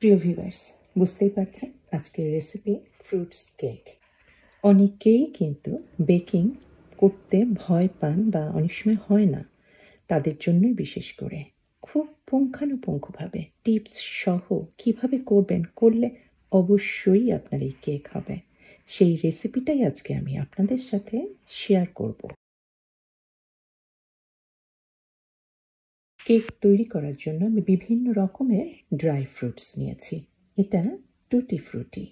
প্রিয় ভিউয়ার্স, বুঝতেই পারছেন আজকের রেসিপি ফ্রুটস কেক। অনেকেই কিন্তু বেকিং করতে ভয় পান বা অনেক সময় হয় না, তাদের জন্যই বিশেষ করে খুব পুঙ্খানুপুঙ্খভাবে টিপস সহ কিভাবে করবেন, করলে অবশ্যই আপনার এই কেক হবে, সেই রেসিপিটাই আজকে আমি আপনাদের সাথে শেয়ার করব। কেক তৈরি করার জন্য আমি বিভিন্ন রকমের ড্রাই ফ্রুটস নিয়েছি। এটা টুটি ফ্রুটি,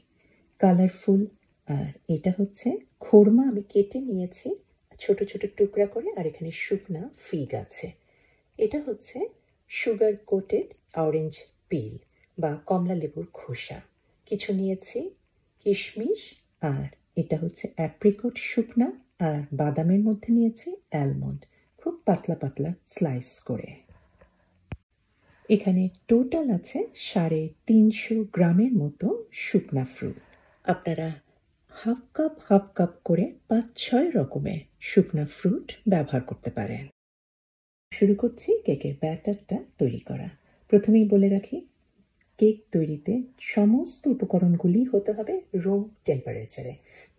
কালারফুল, আর এটা হচ্ছে খোরমা আমি কেটে নিয়েছি ছোট ছোট টুকরা করে, আর এখানে শুকনা ফিগ আছে। এটা হচ্ছে সুগার কোটেড অরেঞ্জ পিল বা কমলা লেবুর খোসা কিছু নিয়েছি, কিশমিশ, আর এটা হচ্ছে অ্যাপ্রিকট শুকনা, আর বাদামের মধ্যে নিয়েছি অ্যালমন্ড, খুব পাতলা পাতলা স্লাইস করে। এখানে টোটাল আছে 350 গ্রামের মতো শুকনা ফ্রুট। আপনারা হাফ কাপ করে 5-6 রকমের শুকনা ফ্রুট ব্যবহার করতে পারেন। শুরু করছি কেকের ব্যাটারটা তৈরি করা। প্রথমেই বলে রাখি, কেক তৈরিতে সমস্ত উপকরণগুলি হতে হবে রুম টেম্পারেচারে।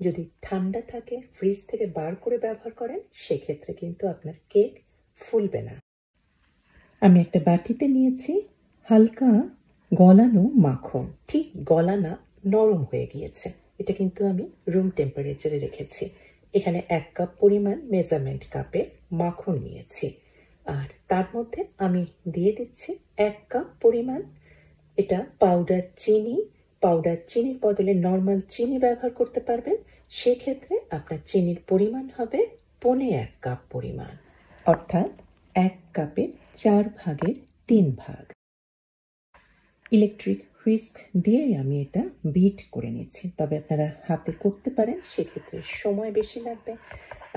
যদি ঠান্ডা থাকে, ফ্রিজ থেকে বার করে ব্যবহার করেন, সেক্ষেত্রে কিন্তু আপনার কেক ফুলবে না। আমি একটা বাটিতে নিয়েছি হালকা গলানো মাখন, ঠিক গলা না, নরম হয়ে গিয়েছে। এটা কিন্তু আমি রুম টেম্পারেচারে রেখেছি। এখানে 1 কাপ পরিমাণ মেজারমেন্ট কাপে মাখন নিয়েছি, আর তার মধ্যে আমি দিয়ে দিচ্ছি 1 কাপ পরিমাণ এটা পাউডার চিনি। পাউডার চিনির বদলে নর্মাল চিনি ব্যবহার করতে পারবেন, সেক্ষেত্রে আপনার চিনির পরিমাণ হবে 1.25 কাপ পরিমাণ, অর্থাৎ 1 কাপের 4 ভাগের 3 ভাগ। ইলেকট্রিক হুইস্ক দিয়েই আমি এটা বিট করে নিচ্ছি, তবে আপনারা হাতে করতে পারেন, সেক্ষেত্রে সময় বেশি লাগবে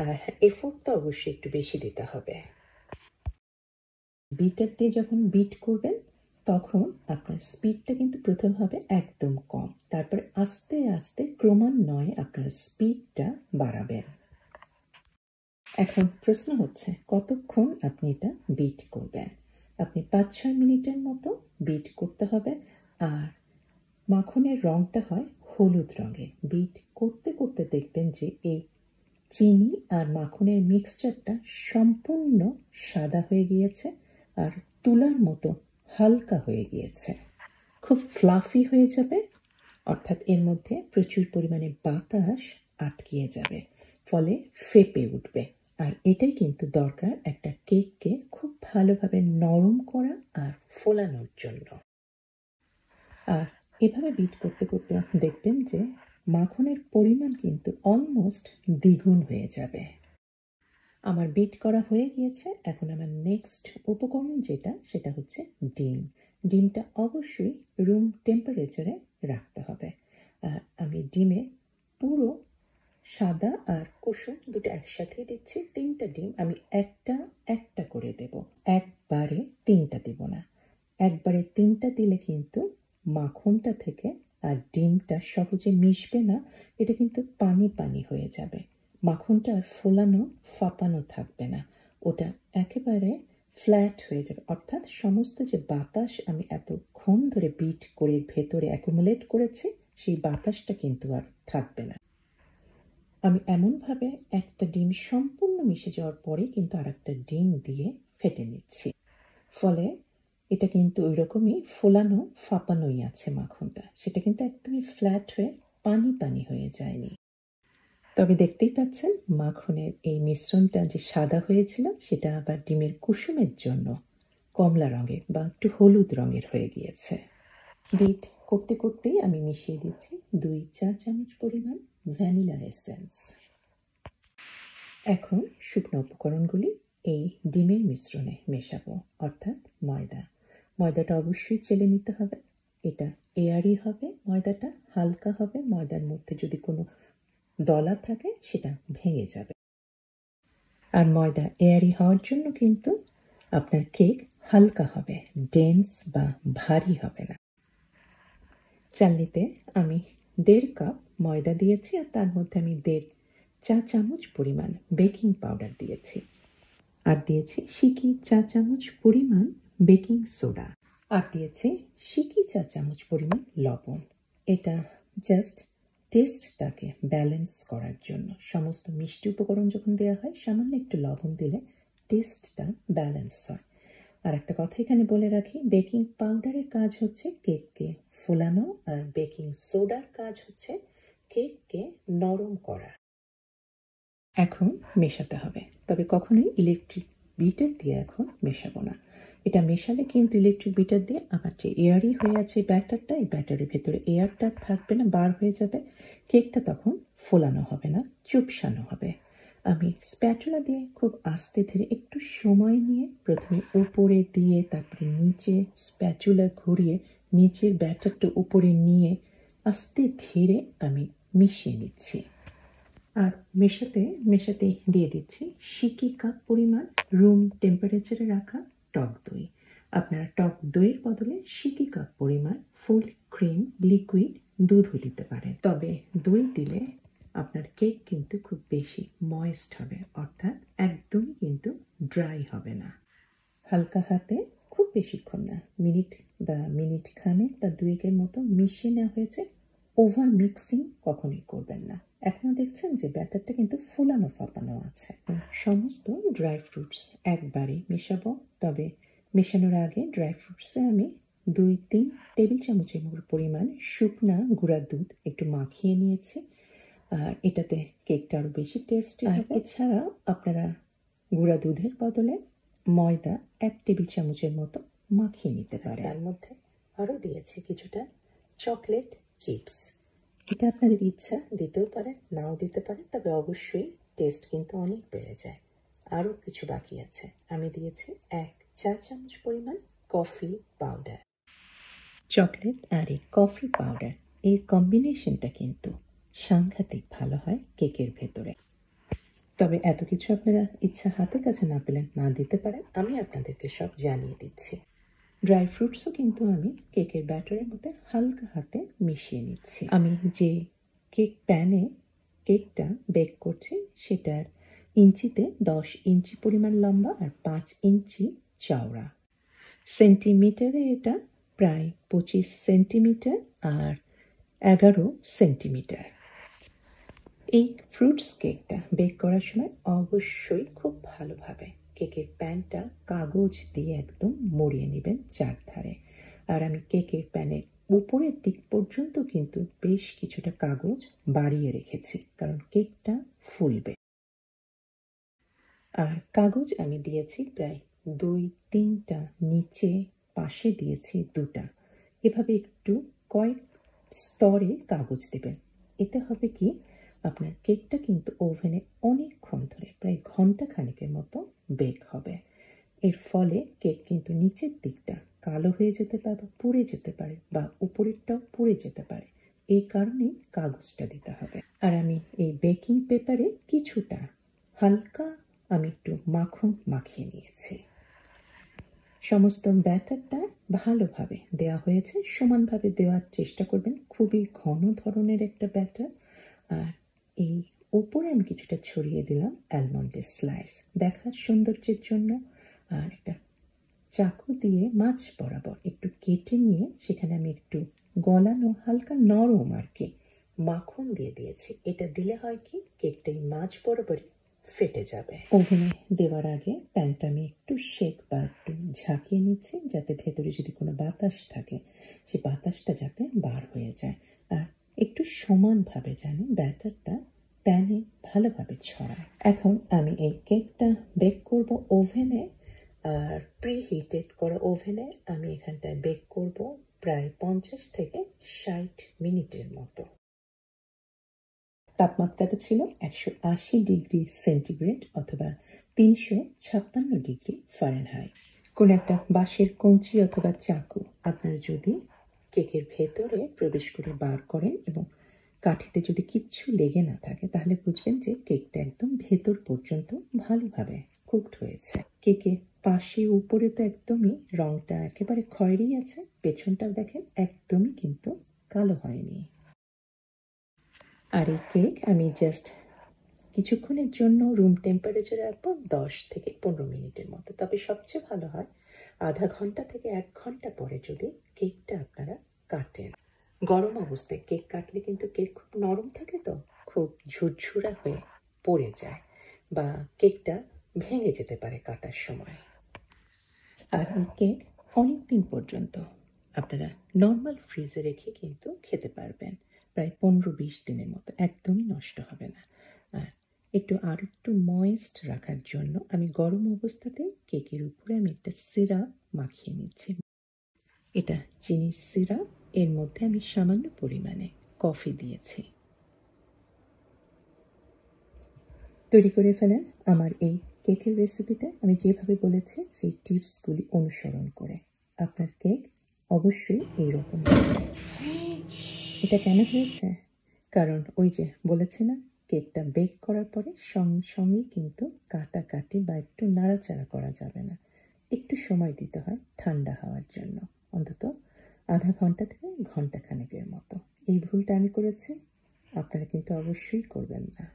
আর এফোর্ট তো অবশ্যই একটু বেশি দিতে হবে। বিটার দিয়ে যখন বিট করবেন তখন আপনার স্পিডটা কিন্তু প্রথম হবে একদম কম, তারপরে আস্তে আস্তে ক্রমান্বয়ে আপনার স্পিডটা বাড়াবেন। এখন প্রশ্ন হচ্ছে কতক্ষণ আপনি এটা বিট করবেন। আপনি 5-6 মিনিটের মতো বিট করতে হবে, আর মাখনের রংটা হয় হলুদ রঙের। বিট করতে করতে দেখবেন যে এই চিনি আর মাখনের মিক্সচারটা সম্পূর্ণ সাদা হয়ে গিয়েছে আর তুলার মতো হালকা হয়ে গিয়েছে, খুব ফ্লাফি হয়ে যাবে, অর্থাৎ এর মধ্যে প্রচুর পরিমাণে বাতাস আটকিয়ে যাবে, ফলে ফেপে উঠবে। আর এটাই কিন্তু দরকার একটা কেককে খুব ভালোভাবে নরম করা আর ফোলানোর জন্য। আর এভাবে বিট করতে করতে আপনি দেখবেন যে মাখনের পরিমাণ কিন্তু অলমোস্ট দ্বিগুণ হয়ে যাবে। আমার বিট করা হয়ে গিয়েছে। এখন আমার নেক্সট উপকরণ যেটা, সেটা হচ্ছে ডিম। ডিমটা অবশ্যই রুম টেম্পারেচারে রাখতে হবে। আর আমি ডিমে পুরো সাদা আর কুসুম দুটো একসাথে দিচ্ছি। 3টা ডিম আমি একটা একটা করে দেব, একবারে 3টা দেব না। একবারে 3টা দিলে কিন্তু মাখনটা থেকে আর ডিমটা সহজে মিশবে না, এটা কিন্তু পানি পানি হয়ে যাবে। মাখনটা আর ফোলানো ফাঁপানো থাকবে না, ওটা একেবারে ফ্ল্যাট হয়ে যাবে, অর্থাৎ সমস্ত যে বাতাস আমি এতক্ষণ ধরে বিট করে ভেতরে অ্যাকুমুলেট করেছি, সেই বাতাসটা কিন্তু আর থাকবে না। আমি এমনভাবে একটা ডিম সম্পূর্ণ মিশে যাওয়ার পরে কিন্তু আর একটা ডিম দিয়ে ফেটে নিচ্ছি, ফলে এটা কিন্তু ওই রকমই ফোলানো ফাঁপানোই আছে মাখনটা, সেটা কিন্তু একদমই ফ্ল্যাট হয়ে পানি পানি হয়ে যায়নি। তবে দেখতেই পাচ্ছেন মাখনের এই মিশ্রণটা যে সাদা হয়েছিল, সেটা আবার ডিমের কুসুমের জন্য কমলা রঙের বা একটু হলুদ রঙের হয়ে গিয়েছে। বিট করতে করতেই আমি মিশিয়ে দিচ্ছি 2 চা চামচ পরিমাণ ভ্যানিলা এসেন্স। এখন শুকনো উপকরণগুলি এই ডিমের মিশ্রণে মেশাবো, অর্থাৎ ময়দা। ময়দাটা অবশ্যই চেলে নিতে হবে, এটা এয়ারি হবে, ময়দাটা হালকা হবে, ময়দার মধ্যে যদি কোনো দলা থাকে সেটা ভেঙে যাবে। আর ময়দা এয়ারি হওয়ার জন্য কিন্তু আপনার কেক হালকা হবে, ডেন্স বা ভারী হবে না। চালনিতে আমি 1.5 কাপ ময়দা দিয়েছি, আর তার মধ্যে আমি 1.5 চা চামচ পরিমাণ বেকিং পাউডার দিয়েছি, আর দিয়েছি 1 চা চামচ পরিমাণ বেকিং সোডা। আর দিয়েছি সিকি 4 চামচ পরিমাণ লবণ। এটা জাস্ট টেস্টটাকে ব্যালেন্স করার জন্য। সমস্ত মিষ্টি উপকরণ যখন দেওয়া হয় সামান্য একটু লবণ দিলে টেস্টটা ব্যালেন্স হয়। আর একটা কথা এখানে বলে রাখি, বেকিং পাউডারের কাজ হচ্ছে কেককে ফোলানো, আর বেকিং সোডার কাজ হচ্ছে কেককে নরম করা। এখন মেশাতে হবে, তবে কখনোই ইলেকট্রিক বিটার দিয়ে এখন মেশাবো না। এটা মেশালে কিন্তু ইলেকট্রিক বিটার দিয়ে আমার যে এয়ারই হয়ে আছে ব্যাটারটা, এই ব্যাটারের ভেতরে এয়ারটা থাকবে না, বার হয়ে যাবে। কেকটা তখন ফোলানো হবে না, চুপসানো হবে। আমি স্প্যাচুলা দিয়ে খুব আস্তে ধীরে একটু সময় নিয়ে প্রথমে উপরে দিয়ে তারপরে নিচে স্প্যাচুলা ঘুরিয়ে নিচের ব্যাটারটা উপরে নিয়ে আস্তে ধীরে আমি মিশিয়ে নিচ্ছি। আর মেশাতে মেশাতে দিয়ে দিচ্ছি সিকি কাপ পরিমাণ রুম টেম্পারেচারে রাখা টক দই। আপনারা টক দইয়ের বদলে সিকি কাপ পরিমাণ ফুল ক্রিম লিকুইড দুধও দিতে পারেন। তবে দই দিলে আপনার কেক কিন্তু খুব বেশি ময়েস্ট হবে, অর্থাৎ একদমই কিন্তু ড্রাই হবে না। হালকা হাতে খুব বেশিক্ষণ না, মিনিট খানেক বা দুয়েকের মতো মিশিয়ে নেওয়া হয়েছে। ওভার মিক্সিং কখনোই করবেন না। এখনো দেখছেন যে ব্যাটারটা কিন্তু ফুলানো ফাঁপানো আছে। সমস্ত ড্রাই ফ্রুটস একবারেই মেশাবো, তবে মেশানোর আগে ড্রাই ফ্রুটসে আমি 2-3 টেবিল চামচের পরিমাণ শুকনা গুঁড়া দুধ একটু মাখিয়ে নিয়েছি। আর এটাতে কেকটা আরও বেশি টেস্টি হবে। এছাড়া আপনারা গুঁড়া দুধের বদলে ময়দা 1 টেবিল চামচের মতো মাখিয়ে নিতে পারেন। তার মধ্যে আরও দিয়েছি কিছুটা চকলেট চিপস। এটা আপনাদের ইচ্ছা, দিতেও পারেন নাও দিতে পারেন, তবে অবশ্যই টেস্ট কিন্তু অনেক বেড়ে যায়। আরও কিছু বাকি আছে, আমি দিয়েছি 1 চা চামচ পরিমাণ কফি পাউডার। চকলেট আর এই কফি পাউডার এর কম্বিনেশনটা কিন্তু সাংঘাতিক ভালো হয় কেকের ভেতরে। তবে এত কিছু আপনারা ইচ্ছা হাতের কাছে না পেলেন না দিতে পারেন, আমি আপনাদেরকে সব জানিয়ে দিচ্ছি। ড্রাই ফ্রুটসও কিন্তু আমি কেকের ব্যাটারের মধ্যে হালকা হাতে মিশিয়ে নিচ্ছি। আমি যে কেক প্যানে কেকটা বেক করছি সেটার ইঞ্চিতে 10 ইঞ্চি পরিমাণ লম্বা আর 5 ইঞ্চি চওড়া। সেন্টিমিটারে এটা প্রায় 25 সেন্টিমিটার আর 11 সেন্টিমিটার। এই ফ্রুটস কেকটা বেক করার সময় অবশ্যই খুব ভালোভাবে কেকের প্যানটা কাগজ দিয়ে একদম মুড়িয়ে নেবেন চারধারে। আর আমি কেকের প্যানের উপরের দিক পর্যন্ত কিন্তু বেশ কিছুটা কাগজ বাড়িয়ে রেখেছি, কারণ কেকটা ফুলবে। আর কাগজ আমি দিয়েছি প্রায় 2-3টা, নিচে পাশে দিয়েছি 2টা। এভাবে একটু কয়েক স্তরে কাগজ দেবেন। এতে হবে কি, আপনার কেকটা কিন্তু ওভেনে অনেকক্ষণ ধরে প্রায় ঘন্টা খানেকের মতো বেক হবে। এর ফলে কেক কিন্তু নিচের দিকটা কালো হয়ে যেতে পারে, পুড়ে যেতে পারে, বা উপরেরটাও পুড়ে যেতে পারে। এই কারণেই কাগজটা দিতে হবে। আর আমি এই বেকিং পেপারে কিছুটা হালকা আমি একটু মাখন মাখিয়ে নিয়েছি। সমস্ত ব্যাটারটা ভালোভাবে দেওয়া হয়েছে, সমানভাবে দেওয়ার চেষ্টা করবেন। খুবই ঘন ধরনের একটা ব্যাটার। আর এই উপরে আমি কিছুটা ছড়িয়ে দিলাম অ্যালমন্ডের স্লাইস দেখার সৌন্দর্যের জন্য। আর একটা চাকু দিয়ে মাছ বরাবর একটু কেটে নিয়ে সেখানে আমি একটু গলানো হালকা নরম আর কি মাখন দিয়ে দিয়েছি। এটা দিলে হয় কি, কেকটা এই মাছ বরাবরই ফেটে যাবে। ওভেনে দেওয়ার আগে প্যানটা আমি একটু শেক বা একটু ঝাঁকিয়ে নিচ্ছি, যাতে ভেতরে যদি কোনো বাতাস থাকে সেই বাতাসটা যাতে বার হয়ে যায়। আর একটু সমানভাবে যেন ব্যাটারটা প্যানে ভালোভাবে ছড়ায়। এখন আমি এই কেকটা বেক করব ওভেনে। আর প্রিহিটেড করা ওভেনে আমি এখানটায় বেক করব প্রায় 50 থেকে 60 মিনিটের মতো। তাপমাত্রাটা ছিল 180 ডিগ্রি সেন্টিগ্রেড অথবা 356 ডিগ্রি ফারেনহাইট। কোনো একটা বাঁশের কঞ্চি অথবা চাকু আপনারা যদি কেকের ভেতরে প্রবেশ করে বার করেন এবং কাঠিতে যদি কিচ্ছু লেগে না থাকে, তাহলে বুঝবেন যে কেকটা একদম ভেতর পর্যন্ত ভালোভাবে কুকড হয়েছে। কেকের পাশে উপরে তো একদমই রংটা একেবারে খয়েরি আছে, পেছনটাও দেখেন একদমই কিন্তু কালো হয়নি। আর এই কেক আমি জাস্ট কিছুক্ষণের জন্য রুম টেম্পারেচারে রাখবো 10 থেকে 15 মিনিটের মতো। তবে সবচেয়ে ভালো হয় আধা ঘন্টা থেকে 1 ঘন্টা পরে যদি কেকটা আপনারা কাটেন, গরম অবস্থায় কেক কাটলে কিন্তু কেক খুব নরম থাকে, তো খুব ঝুরঝুরা হয়ে পড়ে যায় বা কেকটা ভেঙে যেতে পারে কাটার সময়। আর এই কেক অনেক দিন পর্যন্ত আপনারা নর্মাল ফ্রিজে রেখে কিন্তু খেতে পারবেন, প্রায় 15-20 দিনের মতো, একদমই নষ্ট হবে না। আর আর একটু ময়েস্ট রাখার জন্য আমি গরম অবস্থাতেই কেকের উপরে আমি একটা সিরাপ মাখিয়ে নিচ্ছি। এটা চিনির সিরাপ, এর মধ্যে আমি সামান্য পরিমাণে কফি দিয়েছি। তৈরি করে ফেলেন আমার এই কেকের রেসিপিটা আমি যেভাবে বলেছি সেই টিপসগুলি অনুসরণ করে। আপনার কেক অবশ্যই এইরকম হবে। এটা কেন হয়েছে? কারণ ওই যে বলেছি না, কেকটা বেক করার পরে সঙ্গে সঙ্গেই কিন্তু কাটাকাটি বা একটু নাড়াচাড়া করা যাবে না, একটু সময় দিতে হয় ঠান্ডা হওয়ার জন্য, অন্তত আধা ঘন্টা থেকে ঘন্টা খানেকের মতো। এই ভুলটা আমি করেছি, আপনারা কিন্তু অবশ্যই করবেন না।